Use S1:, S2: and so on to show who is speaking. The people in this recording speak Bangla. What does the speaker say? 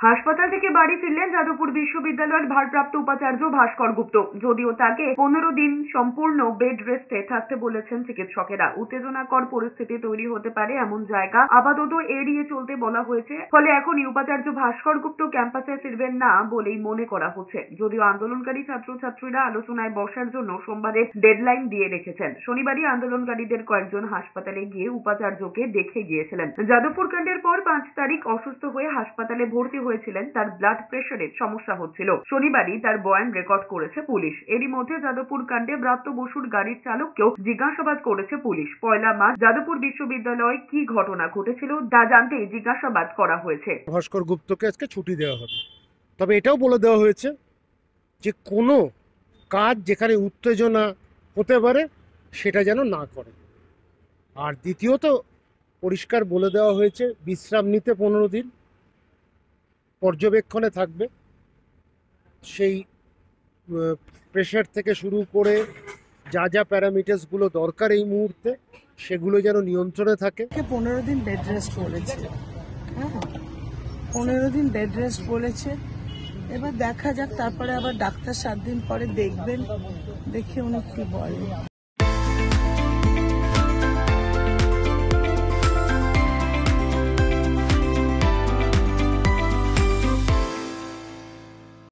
S1: হাসপাতাল থেকে বাড়ি ফিরলেন যাদবপুর বিশ্ববিদ্যালয়ের ভারপ্রাপ্ত উপাচার্য ভাস্কর গুপ্ত। যদিও তাকে 15 দিন সম্পূর্ণ বেড রেস্টে থাকতে বলেছেন চিকিৎসকেরা। উত্তেজনাকর পরিস্থিতি তৈরি হতে পারে এমন জায়গা আপাতত এড়িয়ে চলতে বলা হয়েছে। ফলে এখনই উপাচার্য ভাস্কর গুপ্ত ক্যাম্পাসে ফিরবেন না বলেই মনে করা হচ্ছে। যদিও আন্দোলনকারী ছাত্রছাত্রীরা আলোচনায় বসার জন্য সোমবারের ডেডলাইন দিয়ে রেখেছেন। শনিবারই আন্দোলনকারীদের কয়েকজন হাসপাতালে গিয়ে উপাচার্যকে দেখে গিয়েছিলেন। যাদবপুর কাণ্ডের পর 5 তারিখ অসুস্থ হয়ে হাসপাতালে ভর্তি হয়েছিলেন। তার ব্লাড প্রেশারের সমস্যা হচ্ছিল। শনিবারই তার বয়ান রেকর্ড করেছে পুলিশ। এরই মধ্যে যাদবপুর কাণ্ডে ব্রাত্য বসুর গাড়ির চালককেও জিজ্ঞাসাবাদ করেছে পুলিশ। পয়লা মার্চ যাদবপুর বিশ্ববিদ্যালয়ে কি ঘটনা ঘটেছিল তা জানতে জিজ্ঞাসাবাদ করা হয়েছে।
S2: ভাস্কর গুপ্তকে আজকে ছুটি দেওয়া হবে, তবে এটাও বলে দেওয়া হয়েছে যে কোনো কাজ যেখানে উত্তেজনা হতে পারে সেটা যেন না করে। আর দ্বিতীয়ত পরিষ্কার বলে দেওয়া হয়েছে বিশ্রাম নিতে 15 দিন পর্যবেক্ষণে থাকবে। সেই প্রেশার থেকে শুরু করে যা যা প্যারামিটার্সগুলো দরকার এই মুহূর্তে সেগুলো যেন নিয়ন্ত্রণে থাকে।
S3: 15 দিন বেড রেস্ট বলেছে। হ্যাঁ, 15 দিন বেড রেস্ট বলেছে। এবার দেখা যাক, তারপরে আবার ডাক্তার 7 দিন পরে দেখবেন, দেখে উনি কি বলেন।